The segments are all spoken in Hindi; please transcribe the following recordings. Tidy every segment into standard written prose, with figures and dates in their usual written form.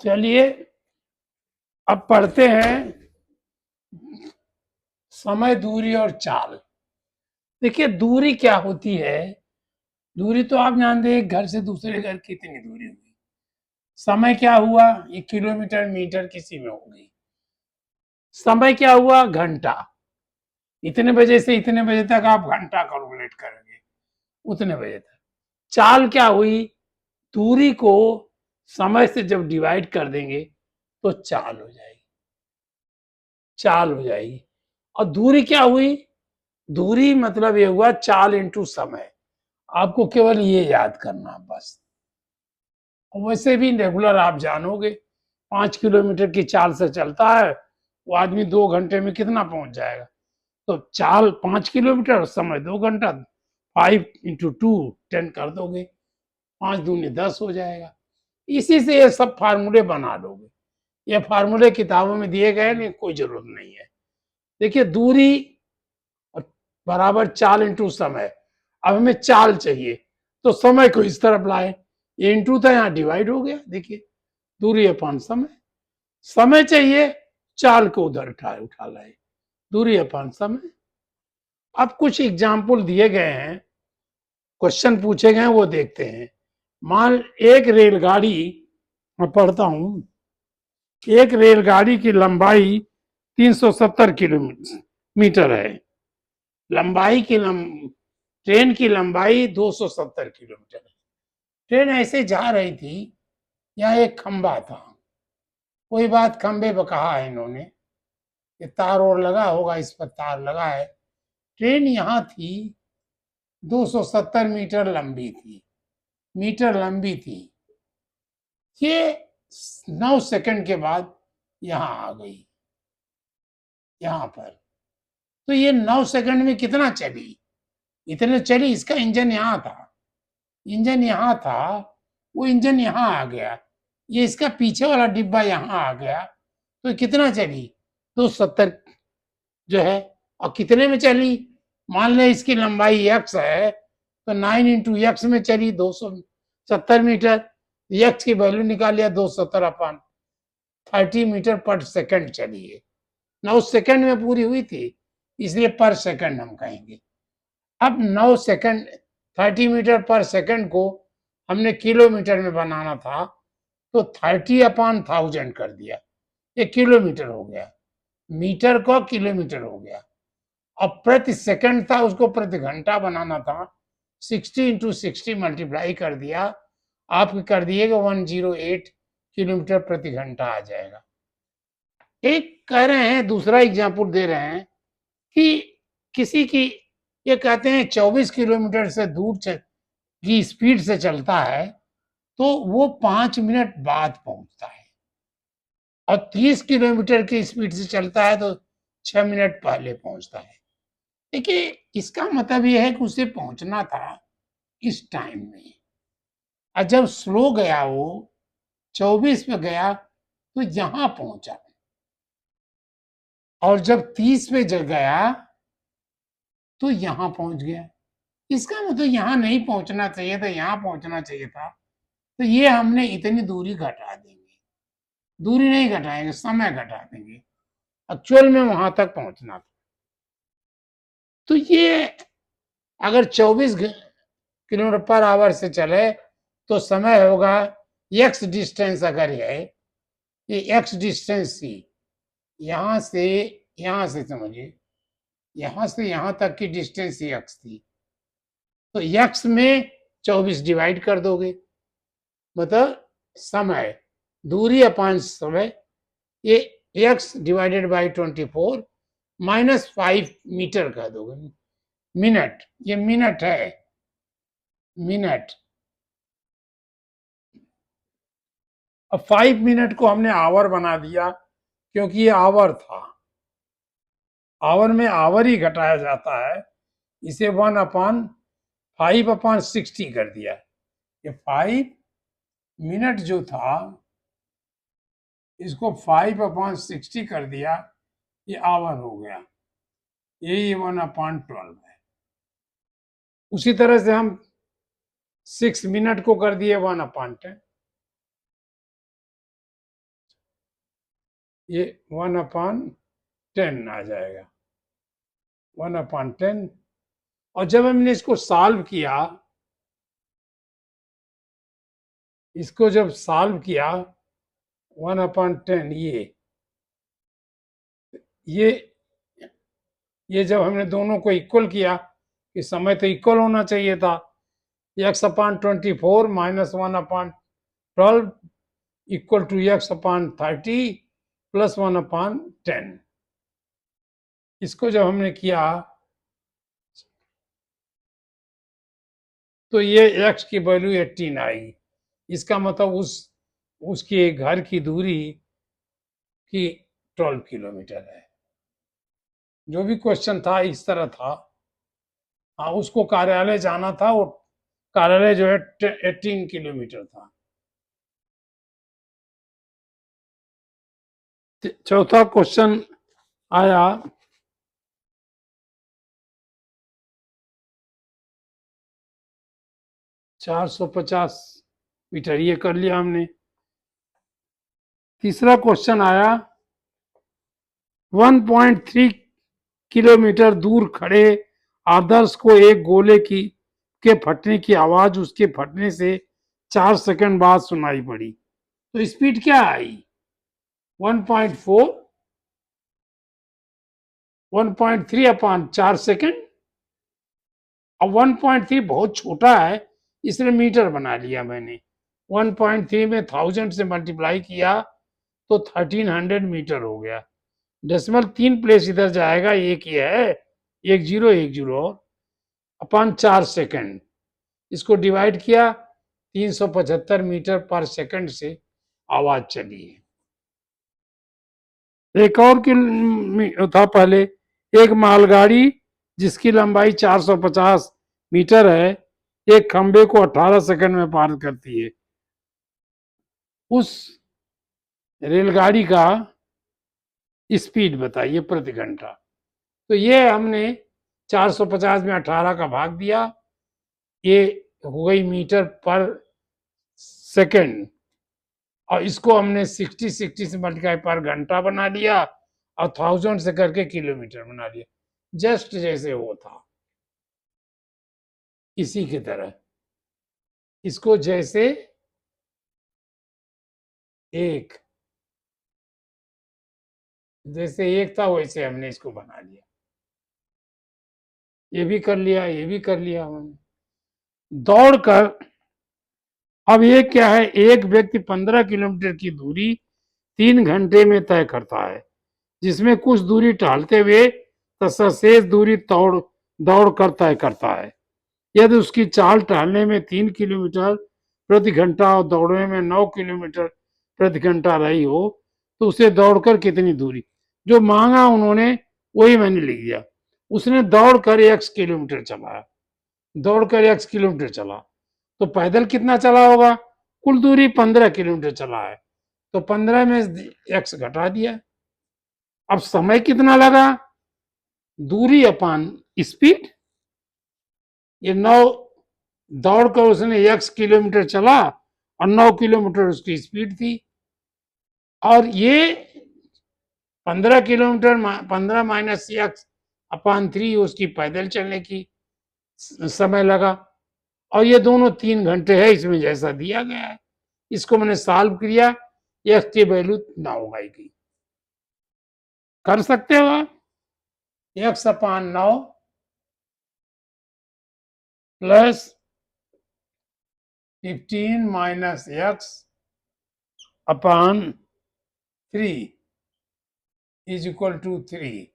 चलिए अब पढ़ते हैं समय, दूरी और चाल। देखिए दूरी क्या होती है। दूरी तो आप जानते हैं, एक घर से दूसरे घर कितनी दूरी होगी। समय क्या हुआ, 1 किलोमीटर, मीटर किसी में होगी। समय क्या हुआ, घंटा। इतने बजे से इतने बजे तक आप घंटा कैलकुलेट करेंगे, उतने बजे तक। चाल क्या हुई, दूरी को समय से जब डिवाइड कर देंगे तो चाल हो जाएगी, चाल हो जाएगी। और दूरी क्या हुई, दूरी मतलब ये हुआ चाल इंटू समय। आपको केवल ये याद करना बस। वैसे भी रेगुलर आप जानोगे, 5 किलोमीटर की चाल से चलता है वो आदमी 2 घंटे में कितना पहुंच जाएगा। तो चाल 5 किलोमीटर, समय 2 घंटा, 5 × 2 10 कर दोगे, 5 दूनी 10 हो जाएगा। इसी से ये सब फार्मूले बना लोगे। ये फार्मूले किताबों में दिए गए नहीं, कोई जरूरत नहीं है। देखिए दूरी बराबर चाल इंटू समय। अब हमें चाल चाहिए तो समय को इस तरफ लाए, ये इंटू था यहाँ डिवाइड हो गया। देखिए दूरी अपॉन समय। समय चाहिए, चाल को उधर उठा उठा लाए, दूरी अपॉन समय। अब कुछ एग्जाम्पल दिए गए हैं, क्वेश्चन पूछे गए हैं, वो देखते हैं। मान एक रेलगाड़ी, मैं पढ़ता हूं, एक रेलगाड़ी की लंबाई 370 किलोमीटर है। लंबाई की ट्रेन की लंबाई 270 किलोमीटर है। ट्रेन ऐसे जा रही थी, यहाँ एक खंबा था, कोई बात खंबे पर कहा है इन्होंने, ये तार और लगा होगा, इस पर तार लगा है। ट्रेन यहाँ थी, 270 मीटर लंबी थी, मीटर लंबी थी। ये 9 सेकंड के बाद यहाँ आ गई, यहाँ पर। तो ये 9 सेकंड में कितना चली, इतने चली। इसका इंजन यहाँ था, इंजन यहाँ था, वो इंजन यहाँ आ गया, ये इसका पीछे वाला डिब्बा यहाँ आ गया। तो कितना चली, 270 जो है। और कितने में चली, मान ले इसकी लंबाई x है तो 9 × x में चली 270 मीटर। x की वैल्यू निकाल लिया, 270/30 मीटर पर सेकंड चली है। 9 सेकंड में पूरी हुई थी, इसलिए पर सेकंड हम कहेंगे। अब 9 सेकंड 30 मीटर पर सेकंड को हमने किलोमीटर में बनाना था, तो 30/1000 कर दिया, ये किलोमीटर हो गया। मीटर को किलोमीटर हो गया। अब प्रति सेकंड था, उसको प्रति घंटा बनाना था, 60 × 60 मल्टीप्लाई कर दिया, आप कर दिएगा 108 किलोमीटर प्रति घंटा आ जाएगा। एक कह रहे हैं, दूसरा एग्जाम्पल दे रहे हैं कि किसी की, ये कहते हैं 24 किलोमीटर से दूर की स्पीड से चलता है तो वो 5 मिनट बाद पहुंचता है, और 30 किलोमीटर की स्पीड से चलता है तो 6 मिनट पहले पहुंचता है। देखिए इसका मतलब यह है कि उसे पहुंचना था इस टाइम में, और जब स्लो गया वो 24 पे गया तो यहां पहुंचा, और जब 30 पे गया तो यहां पहुंच गया। इसका मतलब यहां नहीं पहुंचना चाहिए था, यहां पहुंचना चाहिए था। तो ये हमने इतनी दूरी घटा देंगे, दूरी नहीं घटाएंगे, समय घटा देंगे, एक्चुअल में वहां तक पहुंचना था। तो ये अगर 24 किलोमीटर पर आवर से चले तो समय होगा x डिस्टेंस, अगर है ये x डिस्टेंस थी, यहां से समझिए, यहां से यहां तक की डिस्टेंस x थी, तो x में 24 डिवाइड कर दोगे, मतलब समय, दूरी अपान समय, ये x डिवाइडेड बाई 24 -5 मीटर कर दोगे। मिनट, ये मिनट है, मिनट। अब 5 मिनट को हमने आवर बना दिया, क्योंकि ये आवर था, आवर में आवर ही घटाया जाता है, इसे 1/5/60 कर दिया। ये 5 मिनट जो था, इसको 5/60 कर दिया, ये आवर हो गया, यही 1/12 है। उसी तरह से हम 6 मिनट को कर दिए 1/10, ये 1/10 आ जाएगा, 1/10। और जब हमने इसको सॉल्व किया, इसको जब सॉल्व किया 1/10, ये ये जब हमने दोनों को इक्वल किया, कि समय तो इक्वल होना चाहिए था, x/24 - 1/12 equal to x/30 plus 1/10। इसको जब हमने किया तो ये x की वैल्यू 18 आई। इसका मतलब उसके घर की दूरी की 12 किलोमीटर है। जो भी क्वेश्चन था इस तरह था। हाँ, उसको कार्यालय जाना था, वो कार्यालय जो है 18 किलोमीटर था। चौथा क्वेश्चन आया, 450 मीटर, ये कर लिया हमने। तीसरा क्वेश्चन आया, 1.3 किलोमीटर दूर खड़े आदर्श को एक गोले के फटने की आवाज उसके फटने से 4 सेकंड बाद सुनाई पड़ी। तो स्पीड क्या आई? 1.4, 1.3/4 सेकंड। अब 1.3 बहुत छोटा है, इसलिए मीटर बना लिया मैंने। 1.3 में 1000 से मल्टीप्लाई किया तो 1300 मीटर हो गया। डेसिमल 3 प्लेस इधर जाएगा, एक ही है, 1010 अपन 4 सेकंड। इसको डिवाइड किया 375 मीटर पर सेकंड से आवाज चली है। एक और था पहले, एक मालगाड़ी जिसकी लंबाई 450 मीटर है एक खंबे को 18 सेकंड में पार करती है। उस रेलगाड़ी का स्पीड बताइए प्रति घंटा। तो ये हमने 450 में 18 का भाग दिया, ये हो गई मीटर पर सेकंड, और इसको हमने 60 से मल्टीप्लाई पर घंटा बना लिया और 1000 से करके किलोमीटर बना लिया, जस्ट जैसे वो था इसी की तरह। इसको जैसे एक जैसे एक था वैसे हमने इसको बना लिया। ये भी कर लिया, ये भी कर लिया हमने। दौड़कर, अब ये क्या है, एक व्यक्ति 15 किलोमीटर की दूरी 3 घंटे में तय करता है, जिसमें कुछ दूरी टहलते हुए तथा शेष दूरी दौड़ कर तय करता है। यदि उसकी चाल टहलने में 3 किलोमीटर प्रति घंटा और दौड़ने में 9 किलोमीटर प्रति घंटा रही हो तो उसे दौड़कर कितनी दूरी, जो मांगा उन्होंने वही मैंने लिख दिया। उसने दौड़कर x किलोमीटर चला, दौड़कर x किलोमीटर चला, तो पैदल कितना चला होगा? कुल दूरी 15 किलोमीटर चला है, तो 15 में x घटा दिया। अब समय कितना लगा? दूरी अपान स्पीड। ये 9 दौड़कर उसने x किलोमीटर चला और 9 किलोमीटर उसकी स्पीड थी, और ये 15 किलोमीटर 15 माइनस x/3 उसकी पैदल चलने की समय लगा, और ये दोनों 3 घंटे है इसमें जैसा दिया गया है। इसको मैंने सॉल्व किया, x की वैल्यू 9 आएगी। कर सकते हो आप। x/9 plus 15 minus x/3 is equal to 3।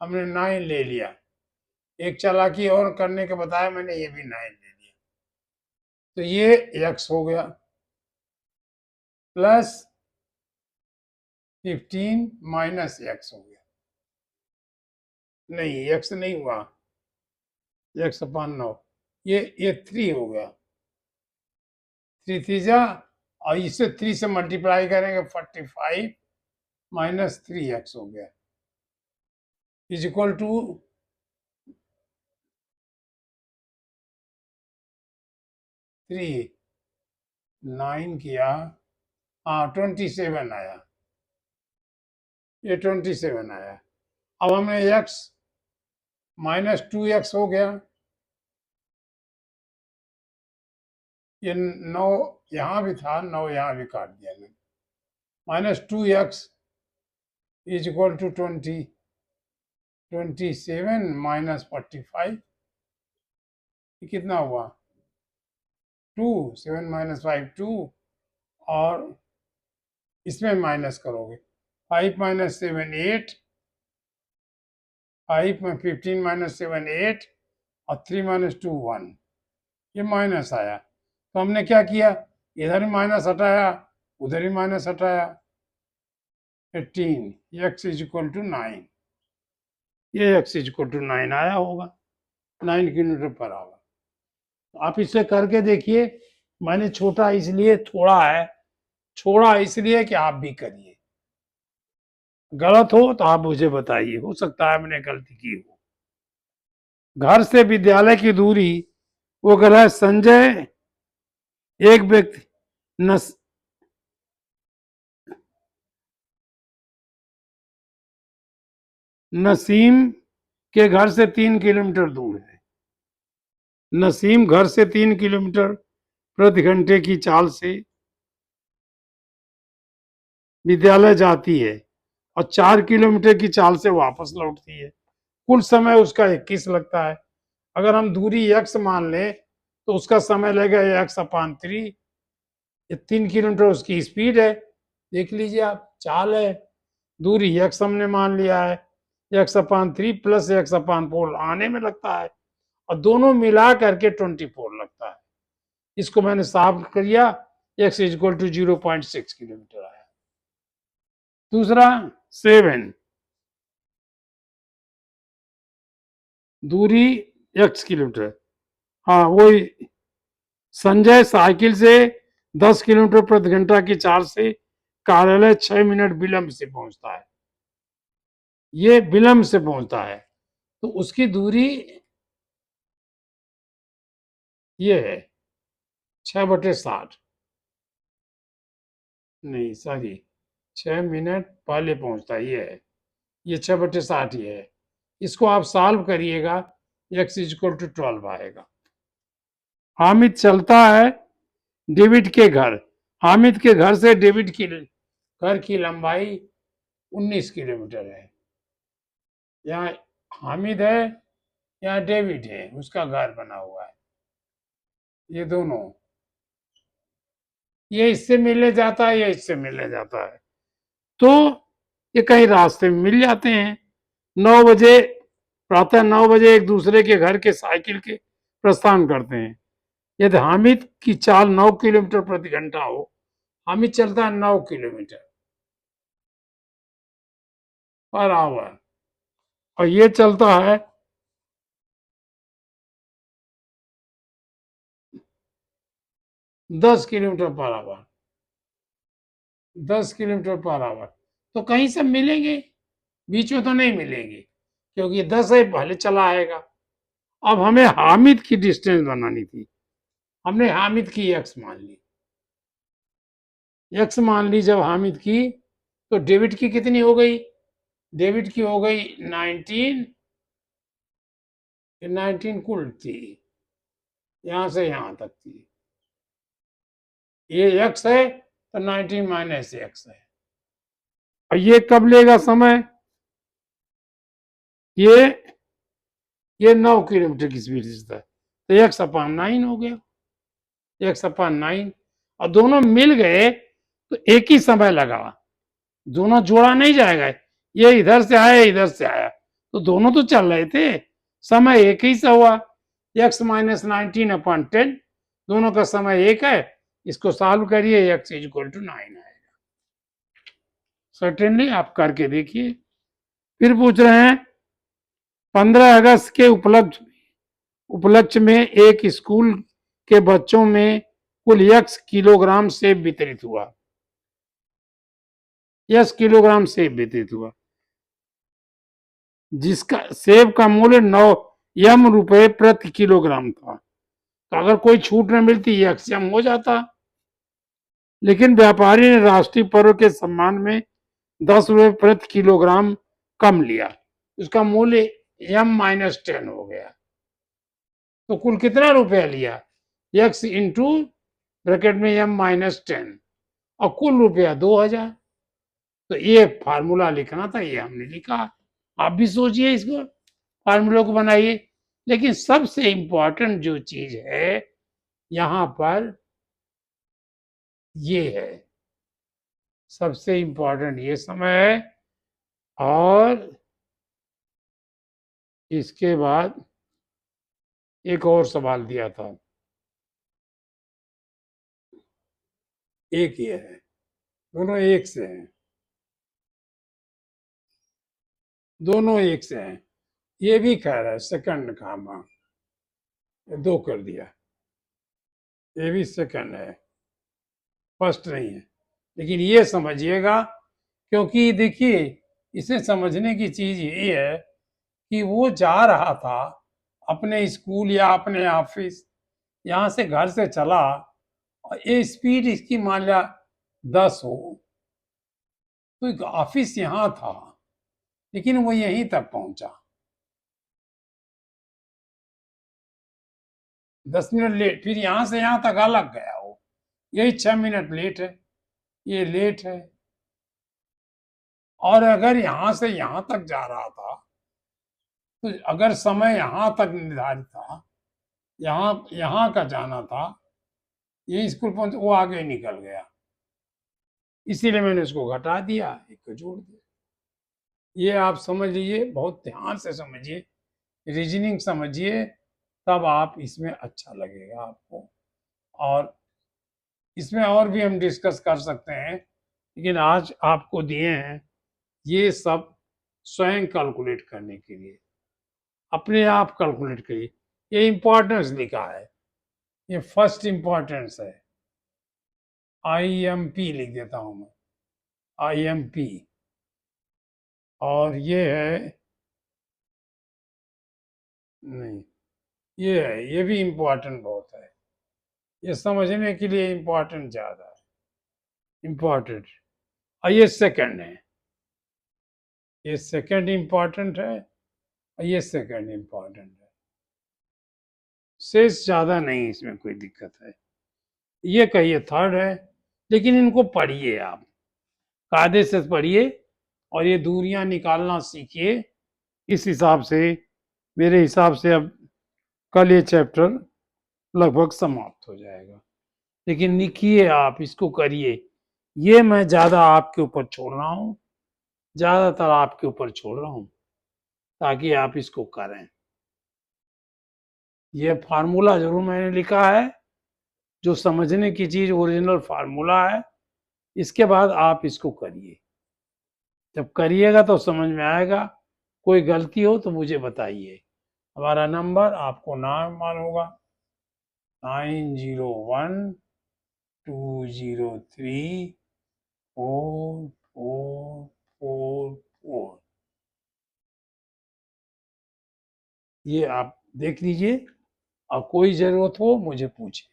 हमने 9 ले लिया, एक चालाकी और करने के बताया मैंने, ये भी 9 ले लिया, तो ये x हो गया प्लस 15 माइनस x हो गया। नहीं, x नहीं हुआ, x/9, ये 3 हो गया, 3 3 और इसे 3 से मल्टीप्लाई करेंगे 45 माइनस 3x हो गया इज इक्वल टू 3। 9 किया, हाँ 27 आया। ये 27 आया। अब हमने x -2x हो गया, ये 9 यहाँ भी था, 9 यहाँ भी काट दिया मैंने। -2x इज इक्वल टू 27 -45, ये कितना हुआ 2, 7 - 5 2, और इसमें माइनस करोगे 5 - 7 8, 5 में 15 - 7 8, और 3 - 2 1, ये माइनस आया। तो हमने क्या किया, इधर ही माइनस हटाया, उधर ही माइनस हटाया, 18 x इज इक्वल टू 9, ये x इज इक्वल टू 9 आया होगा, 9 किलोमीटर पर आवर। आप इसे करके देखिए। मैंने छोटा इसलिए थोड़ा है, छोड़ा इसलिए कि आप भी करिए। गलत हो तो आप मुझे बताइए, हो सकता है मैंने गलती की हो। घर से विद्यालय की दूरी, वो कह रहा है संजय एक व्यक्ति नसीम के घर से 3 किलोमीटर दूर है। नसीम घर से 3 किलोमीटर प्रति घंटे की चाल से विद्यालय जाती है और 4 किलोमीटर की चाल से वापस लौटती है। कुल समय उसका 21 लगता है। अगर हम दूरी x मान लें तो उसका समय लगेगा x/3। ये 3 किलोमीटर उसकी स्पीड है, देख लीजिए आप, चाल है। दूरी x हमने मान लिया है, x/3 प्लस x/4 आने में लगता है, और दोनों मिला करके 24 लगता है। इसको मैंने साफ किया, x is equal to 0.6 kilometre आया। दूसरा 7, दूरी x किलोमीटर, हाँ वही। संजय साइकिल से 10 किलोमीटर प्रति घंटा की चाल से कार्यालय 6 मिनट विलंब से पहुंचता है। ये विलंब से पहुंचता है, तो उसकी दूरी ये है 6/60, नहीं सॉरी, 6 मिनट पहले पहुंचता है, ये 6/60 ही है। इसको आप सॉल्व करिएगा, x इज इक्वल टू 12 आएगा। हामिद चलता है डेविड के घर। हामिद के घर से डेविड की घर की लंबाई 19 किलोमीटर है। यहाँ हामिद है, यहाँ डेविड है, उसका घर बना हुआ है, ये दोनों, ये इससे मिलने जाता है, ये इससे मिलने जाता है, तो ये कहीं रास्ते में मिल जाते हैं। 9 बजे, प्रातः 9 बजे एक दूसरे के घर के साइकिल के प्रस्थान करते हैं। यदि हामिद की चाल 9 किलोमीटर प्रति घंटा हो, हामिद चलता है 9 किलोमीटर पर आवर, और ये चलता है 10 kilometre per hour, 10 kilometre per hour, तो कहीं से मिलेंगे, बीच में तो नहीं मिलेंगे, क्योंकि 10 है पहले चला आएगा। अब हमें हामिद की डिस्टेंस बनानी थी, हमने हामिद की x मान ली। x मान ली जब हामिद की, तो डेविड की कितनी हो गई, डेविड की हो गई 19, 19 कुल थी, यहां से यहां तक थी, ये x है तो 19 माइनस x है। और ये कब लेगा समय, ये 9 किलोमीटर की स्पीड से था, तो x/9 हो गया, x/9, और दोनों मिल गए तो एक ही समय लगा, दोनों जोड़ा नहीं जाएगा, ये इधर से आया इधर से आया, तो दोनों तो चल रहे थे, समय एक ही से हुआ, x - 19/10, दोनों का समय एक है। इसको सॉल्व करिए, x इज इक्वल टू 9 आएगा। सर्टेनली आप करके देखिए। फिर पूछ रहे हैं 15 अगस्त के उपलक्ष्य में एक स्कूल के बच्चों में कुल x किलोग्राम सेब वितरित हुआ, x किलोग्राम सेब वितरित हुआ, जिसका सेब का मूल्य 9 रुपए प्रति किलोग्राम था। तो अगर कोई छूट न मिलती x हो जाता, लेकिन व्यापारी ने राष्ट्रीय पर्व के सम्मान में ₹10 प्रति किलोग्राम कम लिया, उसका मूल्य M-10 हो गया। तो कुल कितना रुपया लिया? x इंटू ब्रैकेट में M-10 और कुल रुपया 2000। तो ये फार्मूला लिखना था, ये हमने लिखा। आप भी सोचिए, इसको फार्मूले को बनाइए। लेकिन सबसे इंपॉर्टेंट जो चीज है यहां पर ये है, सबसे इंपॉर्टेंट ये समय है। और इसके बाद एक और सवाल दिया था, एक ये है, दोनों एक से हैं, दोनों एक से हैं। ये भी कह रहा है सेकंड काम, दो कर दिया, ये भी सेकंड है, फर्स्ट नहीं है। लेकिन ये समझिएगा, क्योंकि देखिए इसे समझने की चीज ये है कि वो जा रहा था अपने स्कूल या अपने ऑफिस, यहाँ से घर से चला और ये स्पीड इसकी मान लिया 10 हो, तो ऑफिस यहाँ था लेकिन वो यहीं तक पहुंचा 10 मिनट लेट, फिर यहाँ से यहाँ तक अलग गया वो, यही 6 मिनट लेट है, ये लेट है। और अगर यहाँ से यहाँ तक जा रहा था तो अगर समय यहाँ तक निर्धारित था, यहाँ यहाँ का जाना था, ये स्कूल पहुंच, वो आगे निकल गया, इसीलिए मैंने उसको घटा दिया, एक को जोड़ दिया। ये आप समझ लीजिए, बहुत ध्यान से समझिए, रीजनिंग समझिए, तब आप इसमें अच्छा लगेगा आपको। और इसमें और भी हम डिस्कस कर सकते हैं, लेकिन आज आपको दिए हैं ये सब स्वयं कैलकुलेट करने के लिए, अपने आप कैलकुलेट करिए। ये इंपॉर्टेंस लिखा है, ये फर्स्ट इंपॉर्टेंस है, IMP लिख देता हूं मैं, IMP। और ये है, नहीं, ये है, ये भी इंपॉर्टेंट बहुत है, ये समझने के लिए इंपॉर्टेंट ज्यादा है, इंपॉर्टेंट। और ये सेकंड है, ये सेकंड इंपॉर्टेंट है और ये सेकंड इंपॉर्टेंट है, शेष ज्यादा नहीं, इसमें कोई दिक्कत है। ये कहिए थर्ड है, लेकिन इनको पढ़िए आप, कायदे से पढ़िए और ये दूरियां निकालना सीखिए। इस हिसाब से मेरे हिसाब से अब कल ये चैप्टर लगभग समाप्त हो जाएगा। लेकिन लिखिए आप, इसको करिए, ये मैं ज्यादा आपके ऊपर छोड़ रहा हूं, ज्यादातर आपके ऊपर छोड़ रहा हूं ताकि आप इसको करें। ये फार्मूला जरूर मैंने लिखा है, जो समझने की चीज ओरिजिनल फार्मूला है। इसके बाद आप इसको करिए, जब करिएगा तो समझ में आएगा। कोई गलती हो तो मुझे बताइए। हमारा नंबर आपको नाम मालूम होगा, 9012034444। ये आप देख लीजिए और कोई जरूरत हो मुझे पूछिए।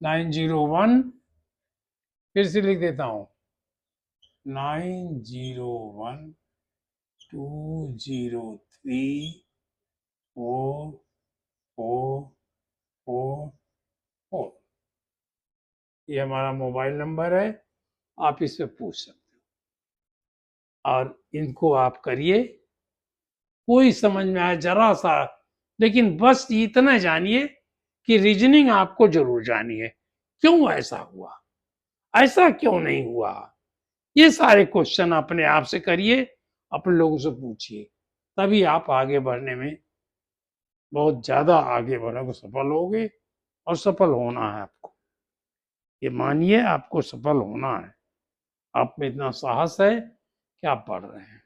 901, फिर से लिख देता हूं, 9012034444। ये हमारा मोबाइल नंबर है, आप इससे पूछ सकते हो और इनको आप करिए। कोई समझ में आए जरा सा, लेकिन बस इतना जानिए कि रीजनिंग आपको जरूर जानिए, क्यों ऐसा हुआ, ऐसा क्यों नहीं हुआ। ये सारे क्वेश्चन अपने आप से करिए, अपने लोगों से पूछिए, तभी आप आगे बढ़ने में बहुत ज्यादा आगे बढ़ोगे, सफल होगे। और सफल होना है आपको, ये मानिए, आपको सफल होना है। आप में इतना साहस है कि आप पढ़ रहे हैं।